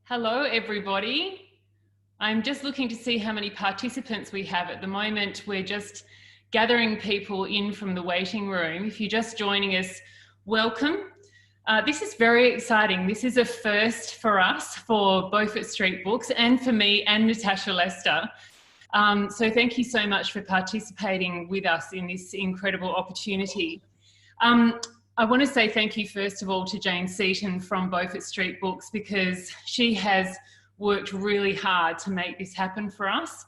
Hello, everybody. I'm just looking to see how many participants we have at the moment. We're just gathering people in from the waiting room. If you're just joining us, welcome. This is very exciting. This is a first for us, for Beaufort Street Books, and for me and Natasha Lester. So thank you so much for participating with us in this incredible opportunity. I want to say thank you, first of all, to Jane Seaton from Beaufort Street Books, because she has worked really hard to make this happen for us.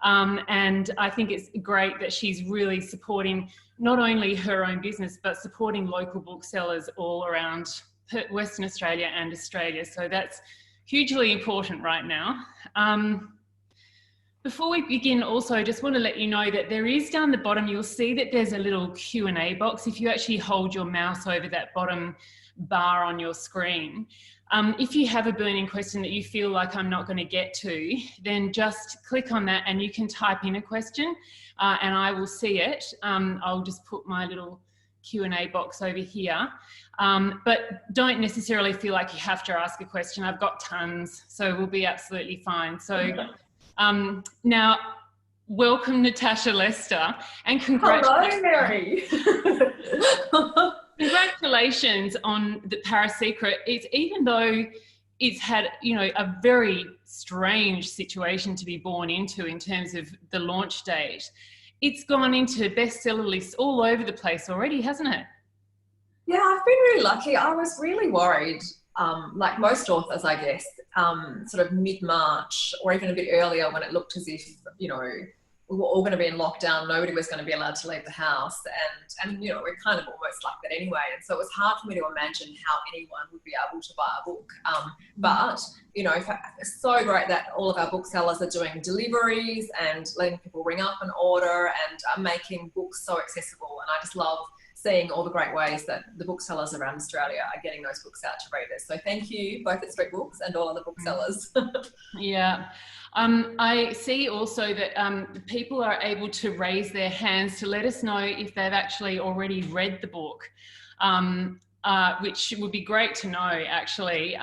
And I think it's great that she's really supporting not only her own business, but supporting local booksellers all around Western Australia and Australia. So that's hugely important right now. Before we begin, also, I just want to let you know that there is down the bottom, you'll see that there's a little Q&A box. If you actually hold your mouse over that bottom bar on your screen, if you have a burning question that you feel like I'm not going to get to, then just click on that and you can type in a question and I will see it. I'll just put my little Q&A box over here. But don't necessarily feel like you have to ask a question. I've got tons, so we'll be absolutely fine. So. Now, welcome Natasha Lester, and congratulations. Hello, Meri. Congratulations on the Paris Secret. It's, even though it's had, you know, a very strange situation to be born into in terms of the launch date, it's gone into bestseller lists all over the place already, hasn't it? Yeah, I've been really lucky. I was really worried, like most authors, I guess, sort of mid-March or even a bit earlier, when it looked as if, you know, we were all going to be in lockdown, nobody was going to be allowed to leave the house, and you know, we're kind of almost like that anyway. And so it was hard for me to imagine how anyone would be able to buy a book. But, you know, it's so great that all of our booksellers are doing deliveries and letting people ring up and order and are making books so accessible. And I just love seeing all the great ways that the booksellers around Australia are getting those books out to readers. So thank you, both at Street Books and all other booksellers. Yeah. I see also that people are able to raise their hands to let us know if they've actually already read the book, which would be great to know, actually.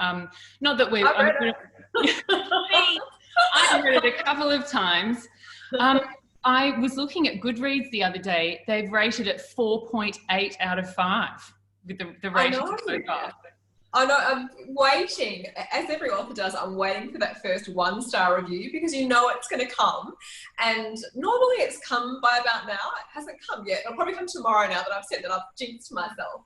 Not that we've... I've read it a couple of times. I was looking at Goodreads the other day. They've rated it 4.8 out of 5 with the rating so far. I know, I'm waiting, as every author does, I'm waiting for that first 1-star review, because you know it's going to come. And normally it's come by about now. It hasn't come yet. It'll probably come tomorrow now that I've said that. I've jinxed myself.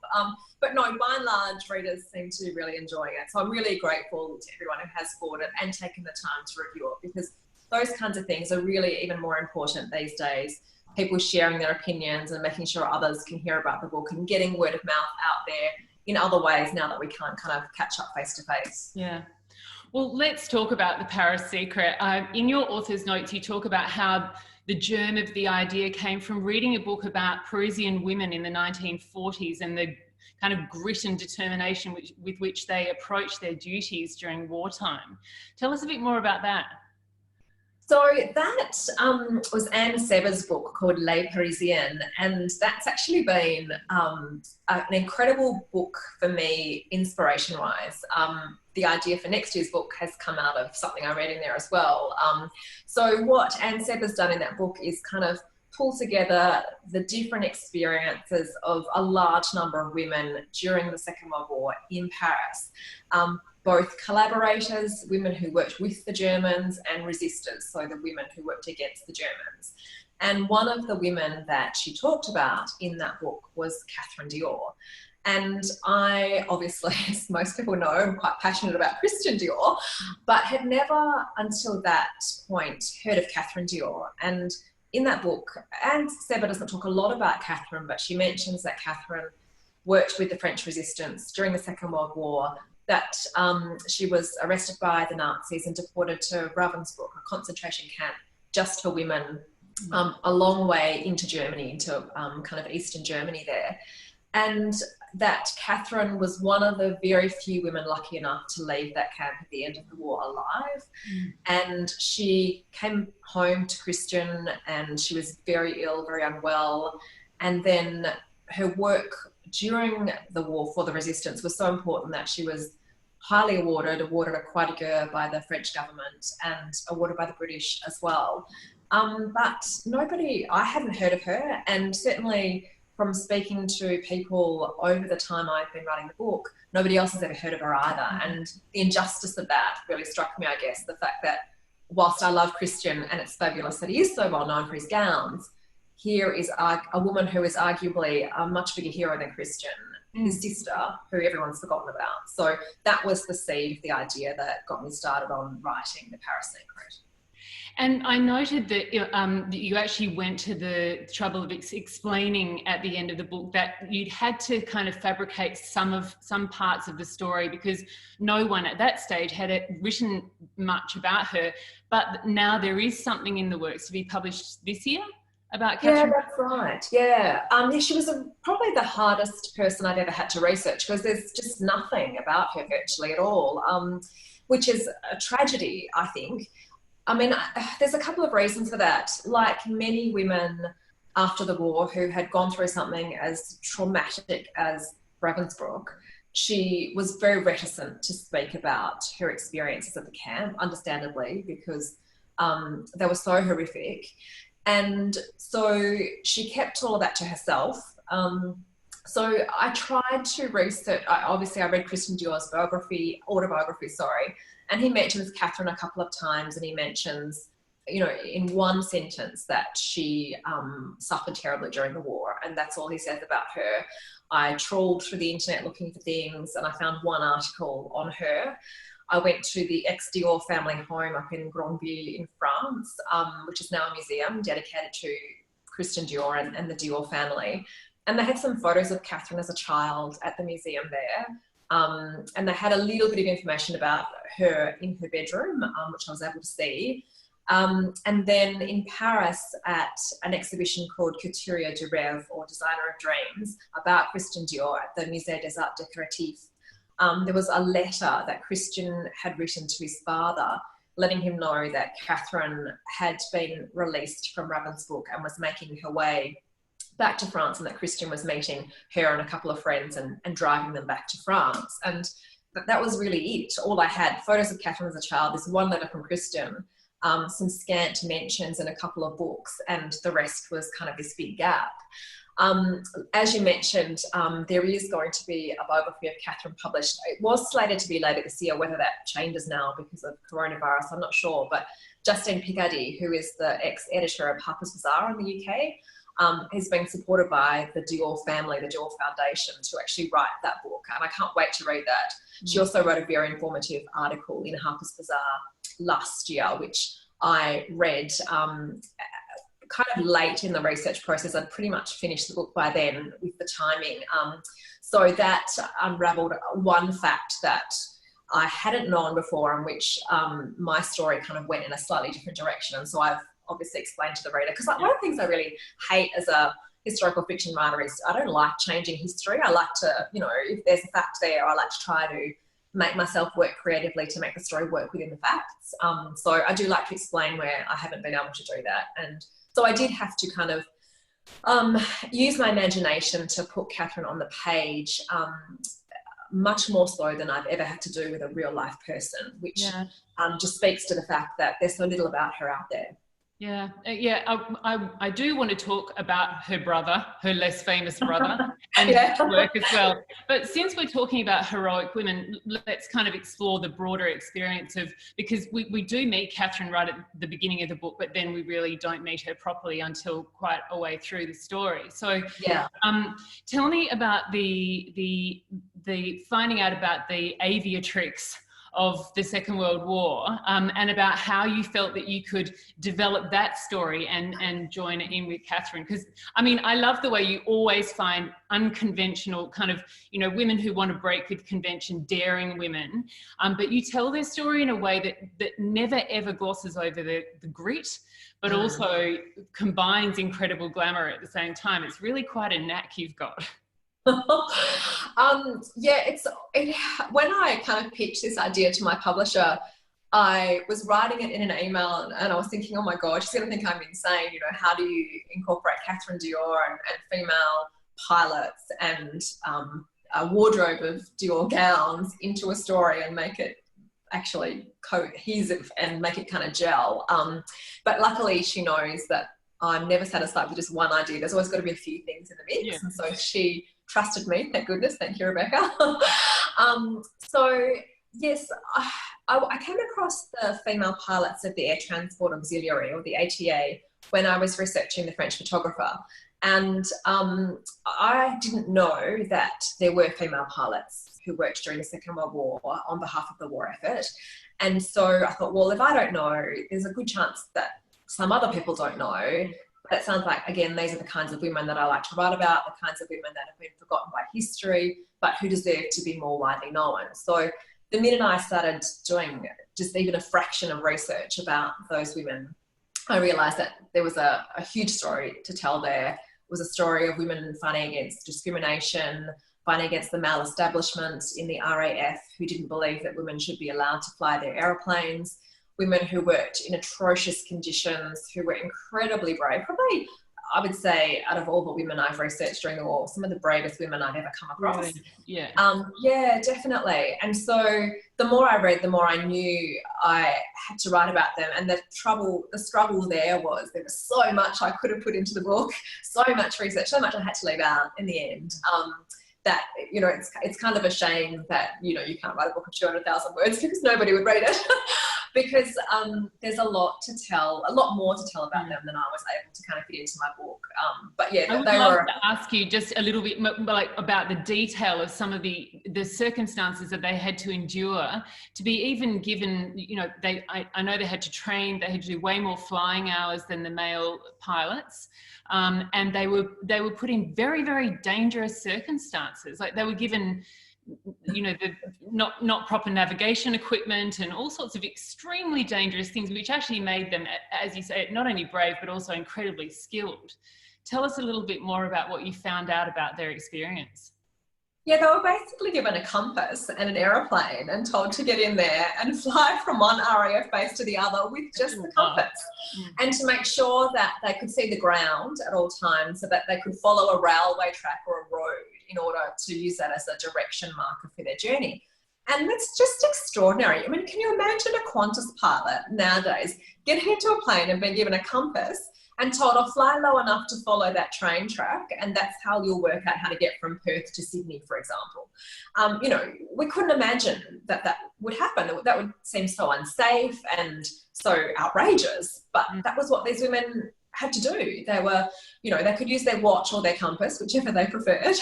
But no, by and large, readers seem to be really enjoying it. So I'm really grateful to everyone who has bought it and taken the time to review it, because those kinds of things are really even more important these days. People sharing their opinions and making sure others can hear about the book and getting word of mouth out there in other ways now that we can't kind of catch up face to face. Yeah. Well, let's talk about the Paris Secret. In your author's notes, you talk about how the germ of the idea came from reading a book about Parisian women in the 1940s and the kind of grit and determination with which they approached their duties during wartime. Tell us a bit more about that. So that was Anne Seber's book called Les Parisiennes, and that's actually been an incredible book for me, inspiration-wise. The idea for next year's book has come out of something I read in there as well. So what Anne Seber's done in that book is kind of pull together the different experiences of a large number of women during the Second World War in Paris. Both collaborators, women who worked with the Germans, and resistors, so the women who worked against the Germans. And one of the women that she talked about in that book was Catherine Dior. And I, obviously, as most people know, I'm quite passionate about Christian Dior, but had never until that point heard of Catherine Dior. And in that book, Anne Seber doesn't talk a lot about Catherine, but she mentions that Catherine worked with the French resistance during the Second World War, that she was arrested by the Nazis and deported to Ravensbrück, a concentration camp just for women, a long way into Germany, into kind of Eastern Germany there. And that Catherine was one of the very few women lucky enough to leave that camp at the end of the war alive. And she came home to Christian, and she was very ill, very unwell. And then her work during the war for the resistance was so important that she was highly awarded a Croix de Guerre by the French government and awarded by the British as well. But I hadn't heard of her, and certainly from speaking to people over the time I've been writing the book, nobody else has ever heard of her either. And the injustice of that really struck me, I guess, the fact that whilst I love Christian and it's fabulous that he is so well known for his gowns, here is a woman who is arguably a much bigger hero than Christian, his sister, who everyone's forgotten about. So that was the seed of the idea that got me started on writing the Paris Secret. And I noted that you actually went to the trouble of explaining at the end of the book that you'd had to kind of fabricate some parts of the story because no one at that stage had written much about her. But now there is something in the works to be published this year about Catherine. Yeah, that's right. Yeah. She was probably the hardest person I've ever had to research because there's just nothing about her virtually at all, which is a tragedy, I think. I mean, there's a couple of reasons for that. Like many women after the war who had gone through something as traumatic as Ravensbrück, she was very reticent to speak about her experiences at the camp, understandably, because they were so horrific. And so she kept all of that to herself. So I tried to research, obviously I read Christian Dior's autobiography, and he mentions Catherine a couple of times, and he mentions, in one sentence that she suffered terribly during the war, and that's all he says about her. I trawled through the internet looking for things, and I found one article on her. I went to the ex-Dior family home up in Grandville in France, which is now a museum dedicated to Christian Dior and the Dior family. And they had some photos of Catherine as a child at the museum there. And they had a little bit of information about her in her bedroom, which I was able to see. And then in Paris at an exhibition called Couture du Rêve, or Designer of Dreams, about Christian Dior at the Musée des Arts Décoratifs. There was a letter that Christian had written to his father, letting him know that Catherine had been released from Ravensbrück and was making her way back to France, and that Christian was meeting her and a couple of friends and driving them back to France. And that was really it. All I had, photos of Catherine as a child, this one letter from Christian, some scant mentions in a couple of books, and the rest was kind of this big gap. As you mentioned, there is going to be a biography of Catherine published. It was slated to be later this year. Whether that changes now because of coronavirus, I'm not sure. But Justine Picardy, who is the ex-editor of Harper's Bazaar in the UK, has been supported by the Dior family, the Dior Foundation, to actually write that book. And I can't wait to read that. She also wrote a very informative article in Harper's Bazaar last year, which I read kind of late in the research process. I'd pretty much finished the book by then with the timing. So that unravelled one fact that I hadn't known before, in which my story kind of went in a slightly different direction. And so I've obviously explained to the reader, because one of the things I really hate as a historical fiction writer is I don't like changing history. I like to, if there's a fact there, I like to try to make myself work creatively to make the story work within the facts. So I do like to explain where I haven't been able to do that. And so I did have to kind of use my imagination to put Catherine on the page, much more so than I've ever had to do with a real life person, which just speaks to the fact that there's so little about her out there. Yeah. I do want to talk about her brother, her less famous brother, and his work as well. But since we're talking about heroic women, let's kind of explore the broader experience of, because we do meet Catherine right at the beginning of the book, but then we really don't meet her properly until quite a way through the story. So tell me about the finding out about the aviatrix of the Second World War, and about how you felt that you could develop that story and join it in with Catherine. Because, I love the way you always find unconventional kind of, women who want to break with convention, daring women, but you tell their story in a way that never ever glosses over the grit, but also combines incredible glamour at the same time. It's really quite a knack you've got. When I kind of pitched this idea to my publisher, I was writing it in an email and I was thinking, oh my God, she's going to think I'm insane. How do you incorporate Catherine Dior and female pilots and a wardrobe of Dior gowns into a story and make it actually cohesive and make it kind of gel. But luckily she knows that I'm never satisfied with just one idea. There's always got to be a few things in the mix. Yeah. And so she trusted me, thank goodness. Thank you, Rebecca. So yes, I came across the female pilots of the Air Transport Auxiliary, or the ATA, when I was researching the French photographer. And I didn't know that there were female pilots who worked during the Second World War on behalf of the war effort. And so I thought, well, if I don't know, there's a good chance that some other people don't know. But it sounds like, again, these are the kinds of women that I like to write about, the kinds of women that have been forgotten by history, but who deserve to be more widely known. So the minute I started doing just even a fraction of research about those women, I realised that there was a huge story to tell there. It was a story of women fighting against discrimination, fighting against the male establishment in the RAF who didn't believe that women should be allowed to fly their aeroplanes, women who worked in atrocious conditions, who were incredibly brave. Probably, I would say, out of all the women I've researched during the war, some of the bravest women I've ever come across. Really? Yeah. Yeah, definitely. And so the more I read, the more I knew I had to write about them. And the struggle there was so much I could have put into the book, so much research, so much I had to leave out in the end. That, you know, it's kind of a shame that, you know, you can't write a book of 200,000 words because nobody would read it. Because there's a lot more to tell about them than I was able to kind of fit into my book. But yeah, I would love to ask you just a little bit like about the detail of some of the circumstances that they had to endure to be even given, you know, I know they had to train, they had to do way more flying hours than the male pilots. And they were put in very, very dangerous circumstances. Like they were given, you know, the not proper navigation equipment and all sorts of extremely dangerous things, which actually made them, as you say, not only brave but also incredibly skilled. Tell us a little bit more about what you found out about their experience. Yeah, they were basically given a compass and an aeroplane and told to get in there and fly from one RAF base to the other with just the compass, and to make sure that they could see the ground at all times so that they could follow a railway track or a road in order to use that as a direction marker for their journey. And that's just extraordinary. I mean, can you imagine a Qantas pilot nowadays getting into a plane and being given a compass and told, I'll fly low enough to follow that train track, and that's how you'll work out how to get from Perth to Sydney, for example. You know, we couldn't imagine that would happen. That would seem so unsafe and so outrageous, but that was what these women had to do. They were, you know, they could use their watch or their compass, whichever they preferred.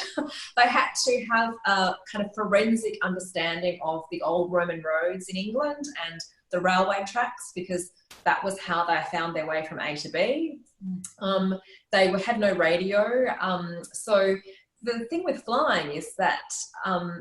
They had to have a kind of forensic understanding of the old Roman roads in England and the railway tracks, because that was how they found their way from A to B. They had no radio. So the thing with flying is that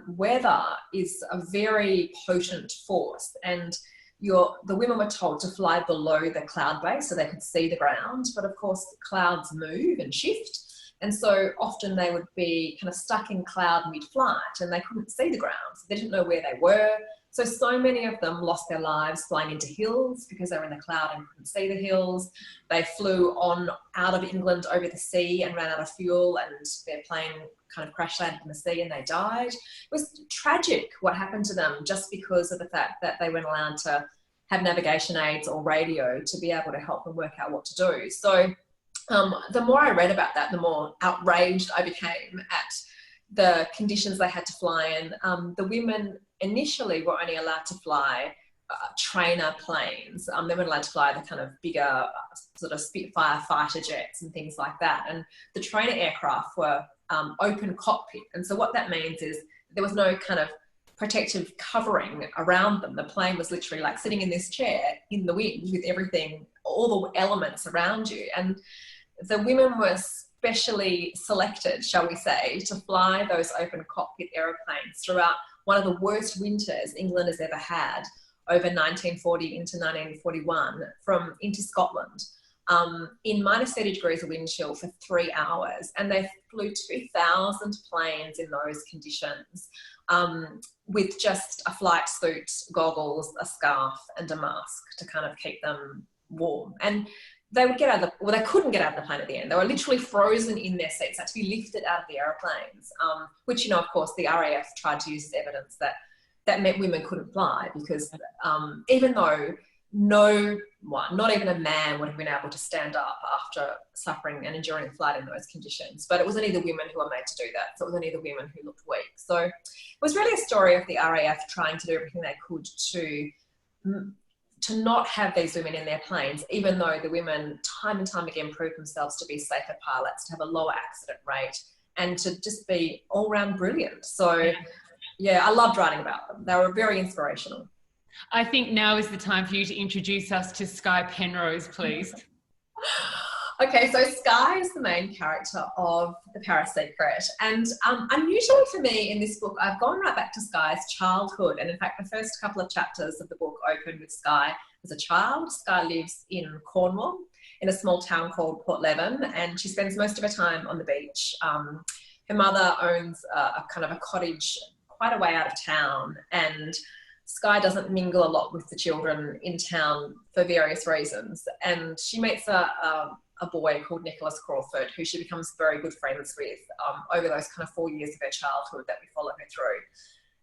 weather is a very potent force, and the women were told to fly below the cloud base so they could see the ground. But of course, clouds move and shift. And so often they would be kind of stuck in cloud mid-flight and they couldn't see the ground. So they didn't know where they were. So many of them lost their lives flying into hills because they were in the cloud and couldn't see the hills. They flew out of England over the sea and ran out of fuel, and their plane kind of crash landed in the sea and they died. It was tragic what happened to them just because of the fact that they weren't allowed to have navigation aids or radio to be able to help them work out what to do. So the more I read about that, the more outraged I became at the conditions they had to fly in. The women initially were only allowed to fly trainer planes. They weren't allowed to fly the kind of bigger sort of Spitfire fighter jets and things like that. And the trainer aircraft were open cockpit. And so what that means is there was no kind of protective covering around them. The plane was literally like sitting in this chair in the wind with everything, all the elements around you. And the women were specially selected, shall we say, to fly those open cockpit aeroplanes throughout one of the worst winters England has ever had, over 1940 into 1941, into Scotland, in minus 30 degrees of wind chill for 3 hours. And they flew 2,000 planes in those conditions, with just a flight suit, goggles, a scarf and a mask to kind of keep them warm. And they would get out of the, well, they couldn't get out of the plane at the end. They were literally frozen in their seats, had to be lifted out of the aeroplanes, which, you know, of course, the RAF tried to use as evidence that that meant women couldn't fly, because even though no one, not even a man, would have been able to stand up after suffering and enduring a flight in those conditions. But it was only the women who were made to do that. So it was only the women who looked weak. So it was really a story of the RAF trying to do everything they could to not have these women in their planes, even though the women time and time again proved themselves to be safer pilots, to have a lower accident rate, and to just be all-round brilliant. So yeah, I loved writing about them. They were very inspirational. I think now is the time for you to introduce us to Skye Penrose, please. Okay, so Skye is the main character of The Paris Secret. And unusually for me in this book, I've gone right back to Skye's childhood. And in fact, the first couple of chapters of the book open with Skye as a child. Skye lives in Cornwall, in a small town called Port Leven, and she spends most of her time on the beach. Her mother owns a kind of a cottage quite a way out of town, and Skye doesn't mingle a lot with the children in town for various reasons. And she meets a boy called Nicholas Crawford, who she becomes very good friends with over those kind of 4 years of her childhood that we follow her through.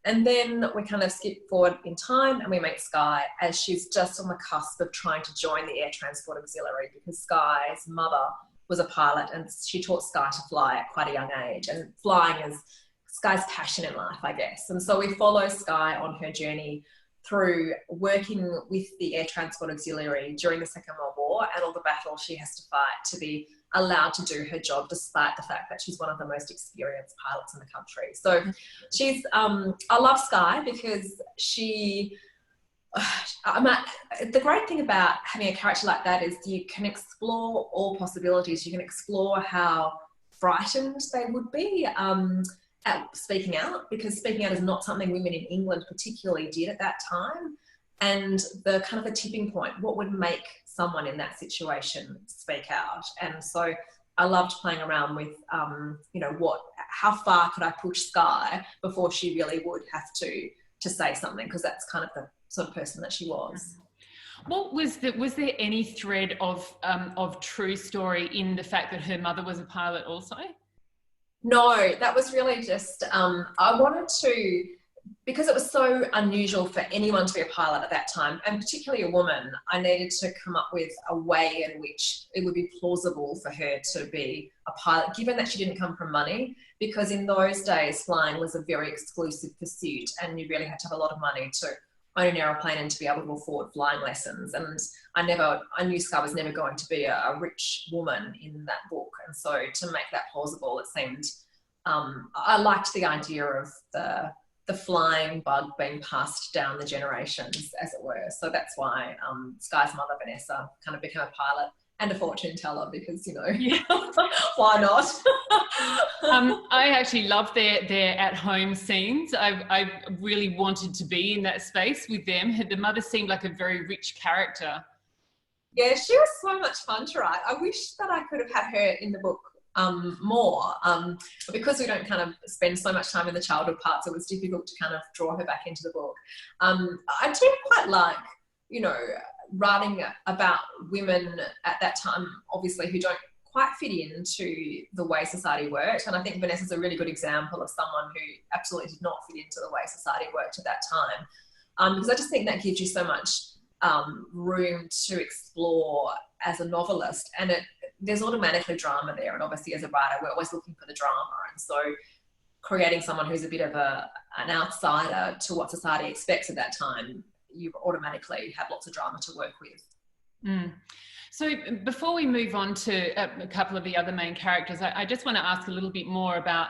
And then we kind of skip forward in time and we meet Skye as she's just on the cusp of trying to join the Air Transport Auxiliary, because Skye's mother was a pilot and she taught Skye to fly at quite a young age. And flying is Skye's passion in life, I guess. And so we follow Skye on her journey through working with the Air Transport Auxiliary during the Second World War and all the battles she has to fight to be allowed to do her job, despite the fact that she's one of the most experienced pilots in the country. So she's, I love Skye because the great thing about having a character like that is you can explore all possibilities. You can explore how frightened they would be at speaking out, because speaking out is not something women in England particularly did at that time. And the kind of a tipping point, what would make someone in that situation speak out? And so I loved playing around with, you know, how far could I push Skye before she really would have to say something, because that's kind of the sort of person that she was. What was there any thread of true story in the fact that her mother was a pilot also? No, that was really just, I wanted to, because it was so unusual for anyone to be a pilot at that time, and particularly a woman, I needed to come up with a way in which it would be plausible for her to be a pilot, given that she didn't come from money, because in those days, flying was a very exclusive pursuit and you really had to have a lot of money to own an aeroplane and to be able to afford flying lessons. And I knew Skye was never going to be a rich woman in that book. And so to make that plausible, it seemed, I liked the idea of the flying bug being passed down the generations, as it were. So that's why Skye's mother, Vanessa, kind of became a pilot and a fortune teller, because, you know, yeah. Why not? I actually love their at-home scenes. I really wanted to be in that space with them. The mother seemed like a very rich character. Yeah, she was so much fun to write. I wish that I could have had her in the book more, but because we don't kind of spend so much time in the childhood parts, it was difficult to kind of draw her back into the book. I do quite like, you know, writing about women at that time, obviously, who don't quite fit into the way society worked. And I think Vanessa's a really good example of someone who absolutely did not fit into the way society worked at that time. Because I just think that gives you so much room to explore as a novelist, and there's automatically drama there. And obviously as a writer, we're always looking for the drama. And so creating someone who's a bit of an outsider to what society expects at that time, you automatically have lots of drama to work with. Mm. So before we move on to a couple of the other main characters, I just want to ask a little bit more about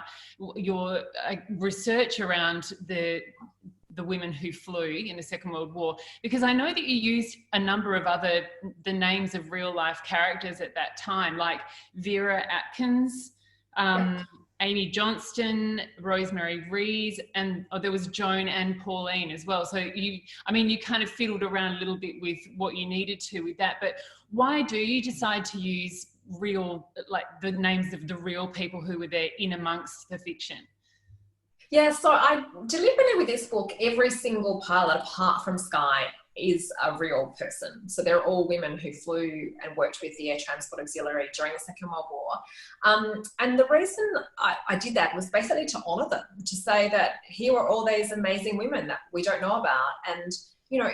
your research around the women who flew in the Second World War, because I know that you used a number of the names of real life characters at that time, like Vera Atkins, Amy Johnston, Rosemary Rees, and there was Joan and Pauline as well. So you kind of fiddled around a little bit with what you needed to with that. But why do you decide to use the names of the real people who were there in amongst the fiction? Yeah, so I deliberately with this book, every single pilot apart from Skye is a real person. So they're all women who flew and worked with the Air Transport Auxiliary during the Second World War. And the reason I did that was basically to honour them, to say that here are all these amazing women that we don't know about. And, you know,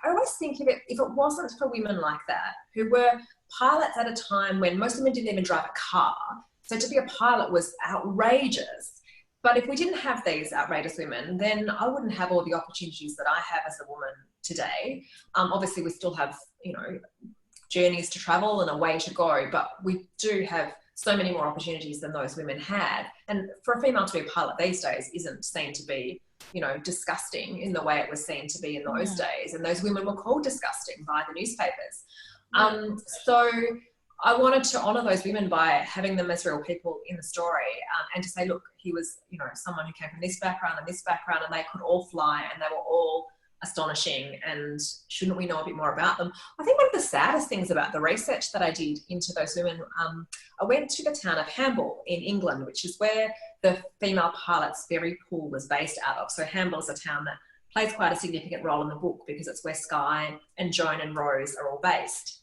I always think if it wasn't for women like that, who were pilots at a time when most women didn't even drive a car, so to be a pilot was outrageous. But if we didn't have these outrageous women, then I wouldn't have all the opportunities that I have as a woman today. Obviously, we still have, you know, journeys to travel and a way to go, but we do have so many more opportunities than those women had. And for a female to be a pilot these days isn't seen to be, you know, disgusting in the way it was seen to be in those days. And those women were called disgusting by the newspapers. So I wanted to honour those women by having them as real people in the story, and to say, look, he was, you know, someone who came from this background and they could all fly and they were all astonishing, and shouldn't we know a bit more about them? I think one of the saddest things about the research that I did into those women, I went to the town of Hamble in England, which is where the female pilot's ferry pool was based out of. So Hamble is a town that plays quite a significant role in the book because it's where Skye and Joan and Rose are all based.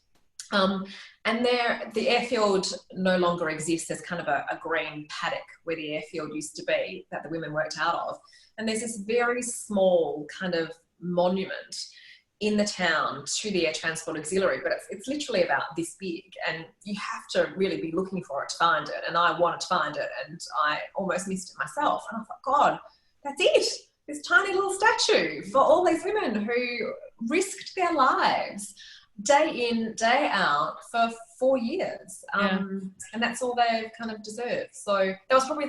And the airfield no longer exists. There's kind of a green paddock where the airfield used to be that the women worked out of. And there's this very small kind of monument in the town to the Air Transport Auxiliary, but it's literally about this big, and you have to really be looking for it to find it. And I wanted to find it, and I almost missed it myself. And I thought, God, that's it. This tiny little statue for all these women who risked their lives day in, day out for 4 years. And that's all they kind of deserve. So that was probably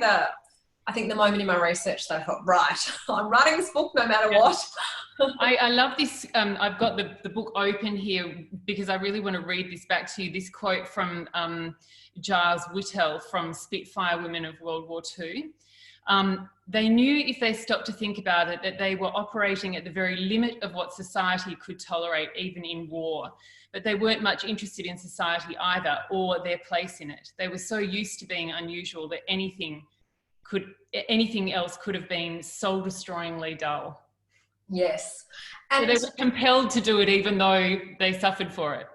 I think the moment in my research that I thought, right, I'm writing this book no matter what. I love this. I've got the book open here because I really want to read this back to you. This quote from Giles Whittell from Spitfire Women of World War II. They knew if they stopped to think about it that they were operating at the very limit of what society could tolerate, even in war. But they weren't much interested in society either, or their place in it. They were so used to being unusual that anything else could have been soul-destroyingly dull. Yes. And so they were compelled to do it even though they suffered for it.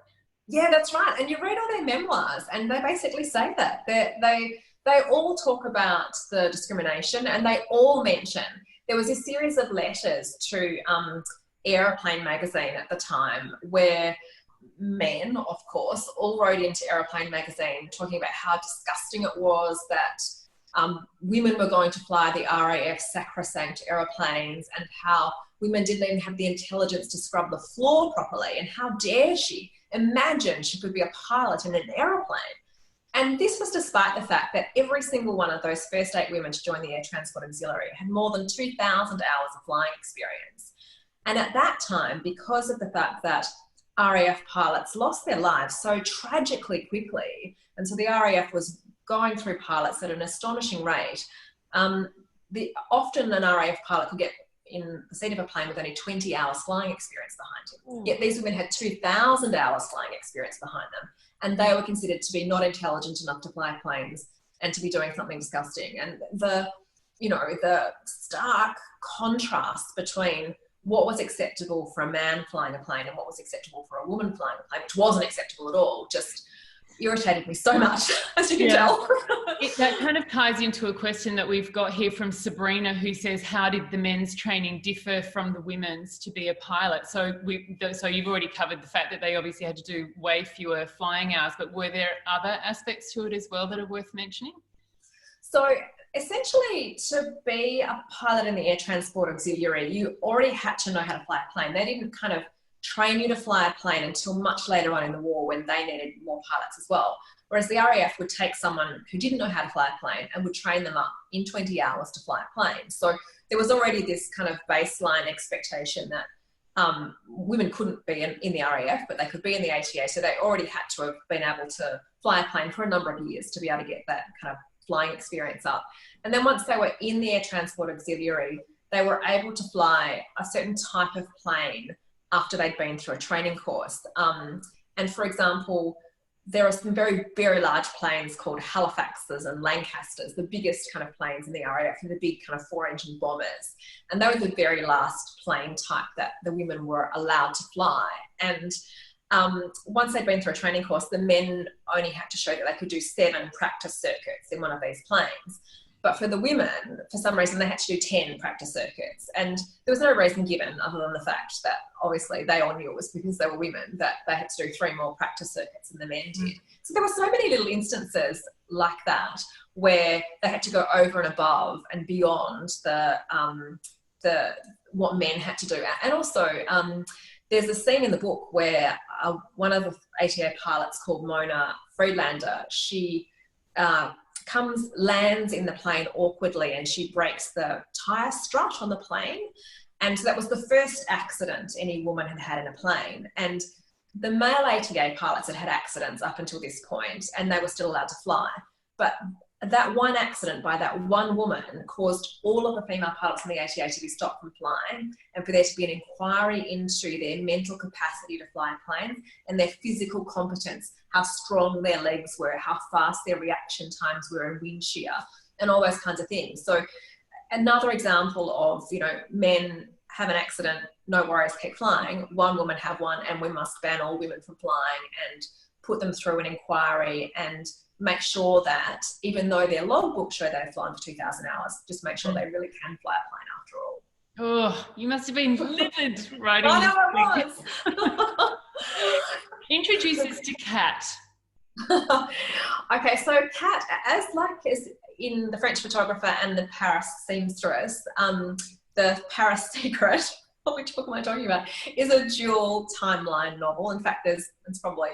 Yeah, that's right. And you read all their memoirs and they basically say that. They all talk about the discrimination, and they all mention, there was a series of letters to Aeroplane magazine at the time where men, of course, all wrote into Aeroplane magazine talking about how disgusting it was that women were going to fly the RAF sacrosanct aeroplanes, and how women didn't even have the intelligence to scrub the floor properly, and how dare she imagine she could be a pilot in an aeroplane. And this was despite the fact that every single one of those first 8 women to join the Air Transport Auxiliary had more than 2,000 hours of flying experience. And at that time, because of the fact that RAF pilots lost their lives so tragically quickly, and so the RAF was going through pilots at an astonishing rate, often an RAF pilot could get in the seat of a plane with only 20 hours flying experience behind him. Yet these women had 2,000 hours flying experience behind them. And they were considered to be not intelligent enough to fly planes and to be doing something disgusting. And the stark contrast between what was acceptable for a man flying a plane and what was acceptable for a woman flying a plane, which wasn't acceptable at all, just irritated me so much, as you can tell. That kind of ties into a question that we've got here from Sabrina, who says, how did the men's training differ from the women's to be a pilot? So you've already covered the fact that they obviously had to do way fewer flying hours, but were there other aspects to it as well that are worth mentioning? So essentially, to be a pilot in the Air Transport Auxiliary, you already had to know how to fly a plane. They didn't kind of train you to fly a plane until much later on in the war, when they needed more pilots as well. Whereas the RAF would take someone who didn't know how to fly a plane and would train them up in 20 hours to fly a plane. So there was already this kind of baseline expectation that women couldn't be in the RAF, but they could be in the ATA. So they already had to have been able to fly a plane for a number of years to be able to get that kind of flying experience up. And then once they were in the Air Transport Auxiliary, they were able to fly a certain type of plane after they'd been through a training course. And for example, there are some very, very large planes called Halifaxes and Lancasters, the biggest kind of planes in the RAF, and the big kind of 4-engine bombers. And they were the very last plane type that the women were allowed to fly. And once they'd been through a training course, the men only had to show that they could do 7 practice circuits in one of these planes. But for the women, for some reason, they had to do 10 practice circuits. And there was no reason given other than the fact that obviously they all knew it was because they were women that they had to do 3 more practice circuits than the men did. So there were so many little instances like that where they had to go over and above and beyond the what men had to do. And also, there's a scene in the book where one of the ATA pilots called Mona Friedlander, she lands in the plane awkwardly and she breaks the tyre strut on the plane. And so that was the first accident any woman had had in a plane. And the male ATA pilots had had accidents up until this point and they were still allowed to fly. But that one accident by that one woman caused all of the female pilots in the ATA to be stopped from flying and for there to be an inquiry into their mental capacity to fly planes and their physical competence, how strong their legs were, how fast their reaction times were in wind shear and all those kinds of things. So another example of, you know, men have an accident, no worries, keep flying. One woman have one and we must ban all women from flying and put them through an inquiry and make sure that even though their logbook show they've flown for 2,000 hours, just make sure they really can fly a plane after all. Oh, you must have been livid writing. I know I was. Introduce us to Kat. Okay, so Kat, as in The French Photographer and The Paris Seamstress, The Paris Secret, which book am I talking about, is a dual timeline novel. In fact, it's probably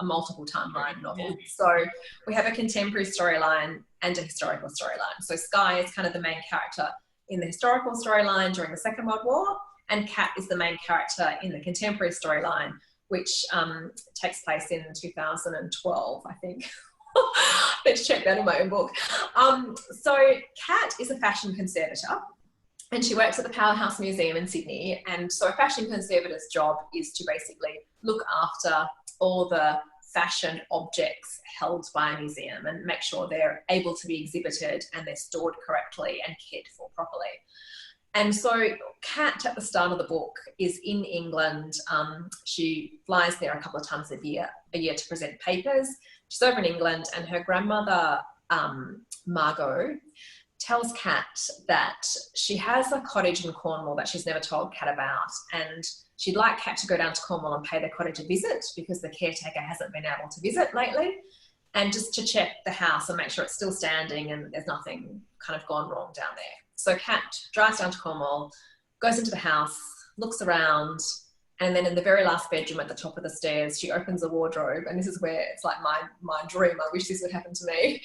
a multiple timeline novel. Yeah. So we have a contemporary storyline and a historical storyline. So Skye is kind of the main character in the historical storyline during the Second World War, and Kat is the main character in the contemporary storyline, which takes place in 2012, I think. Let's check that in my own book. So Kat is a fashion conservator and she works at the Powerhouse Museum in Sydney. And so a fashion conservator's job is to basically look after all the fashion objects held by a museum and make sure they're able to be exhibited and they're stored correctly and cared for properly. And so Kat, at the start of the book, is in England. She flies there a couple of times a year to present papers. She's over in England and her grandmother, Margot, tells Kat that she has a cottage in Cornwall that she's never told Kat about, and she'd like Kat to go down to Cornwall and pay the cottage a visit because the caretaker hasn't been able to visit lately, and just to check the house and make sure it's still standing and there's nothing kind of gone wrong down there. So Kat drives down to Cornwall, goes into the house, looks around, and then in the very last bedroom at the top of the stairs, she opens a wardrobe. And this is where it's like my dream. I wish this would happen to me.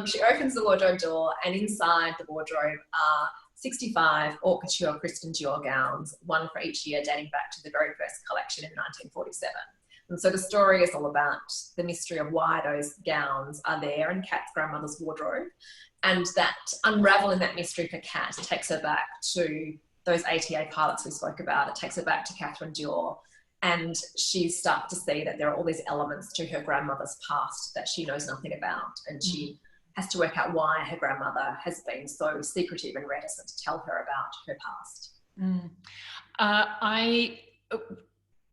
She opens the wardrobe door and inside the wardrobe are 65 haute couture Christian Dior gowns, one for each year dating back to the very first collection in 1947. And so the story is all about the mystery of why those gowns are there in Kat's grandmother's wardrobe. And that unraveling that mystery for Kat takes her back to those ATA pilots we spoke about. It takes her back to Catherine Dior, and she starts to see that there are all these elements to her grandmother's past that she knows nothing about, and she has to work out why her grandmother has been so secretive and reticent to tell her about her past. I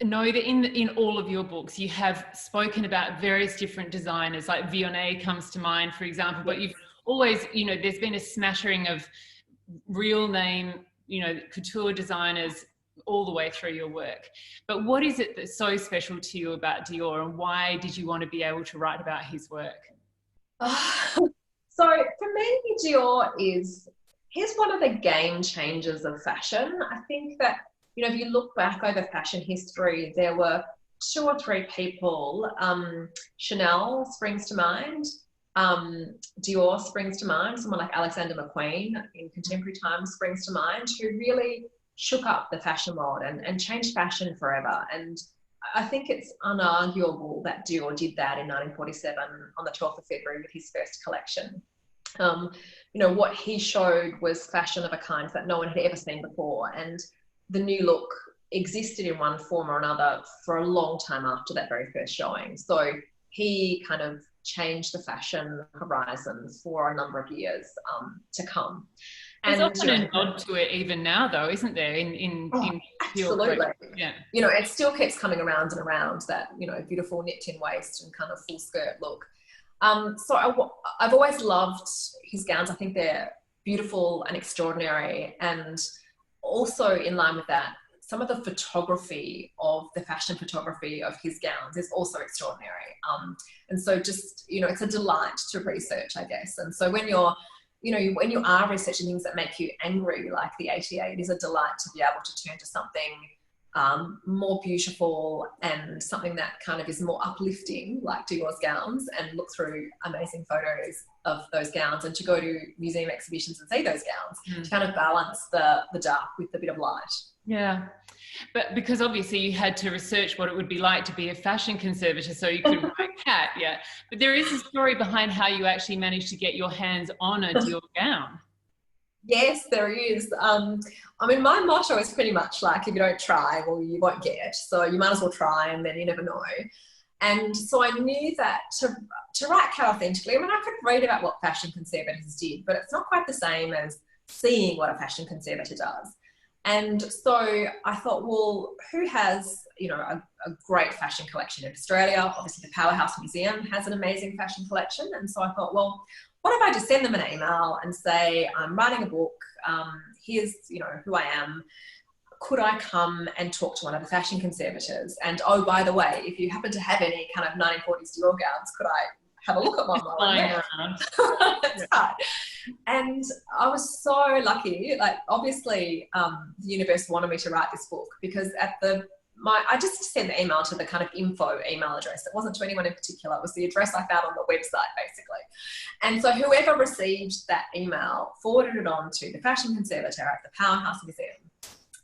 know that in all of your books you have spoken about various different designers, like Vionnet comes to mind, for example, but you've always, you know, there's been a smattering of real name, you know, couture designers all the way through your work. But what is it that's so special to you about Dior, and why did you want to be able to write about his work? So for me, Dior he's one of the game changers of fashion. I think that, you know, if you look back over fashion history, there were 2 or 3 people, Chanel springs to mind, Dior springs to mind, someone like Alexander McQueen in contemporary times springs to mind, who really shook up the fashion world and changed fashion forever. And I think it's unarguable that Dior did that in 1947 on the 12th of February with his first collection. You know, what he showed was fashion of a kind that no one had ever seen before, and the new look existed in one form or another for a long time after that very first showing. So he kind of changed the fashion horizon for a number of years to come. There's often a nod to it even now, though, isn't there? In absolutely, yeah. You know, it still keeps coming around and around, that, you know, beautiful nipped-in waist and kind of full skirt look. So I've always loved his gowns. I think they're beautiful and extraordinary, and also in line with that, some of the photography of the fashion photography of his gowns is also extraordinary. And so just, you know, it's a delight to research, I guess. And so when you're, you know, when you are researching things that make you angry, like the ATA, it is a delight to be able to turn to something more beautiful and something that kind of is more uplifting, like Dior's gowns, and look through amazing photos of those gowns, and to go to museum exhibitions and see those gowns, to kind of balance the dark with a bit of light. Yeah, but because obviously you had to research what it would be like to be a fashion conservator, so you couldn't write cat yet. But there is a story behind how you actually managed to get your hands on a Dior gown. Yes, there is. I mean, my motto is pretty much like, if you don't try, well, you won't get. So you might as well try, and then you never know. And so I knew that to write cat authentically, I mean, I could read about what fashion conservators did, but it's not quite the same as seeing what a fashion conservator does. And so I thought, well, who has, you know, a great fashion collection in Australia? Obviously, the Powerhouse Museum has an amazing fashion collection. And so I thought, well, what if I just send them an email and say, I'm writing a book, here's, you know, who I am. Could I come and talk to one of the fashion conservators? And, oh, by the way, if you happen to have any kind of 1940s Dior gowns, could I have a look at one while I'm there? That's right. And I was so lucky. Like, obviously, the universe wanted me to write this book, because I just sent the email to the kind of info email address. It wasn't to anyone in particular. It was the address I found on the website, basically. And so whoever received that email forwarded it on to the fashion conservator at the Powerhouse Museum,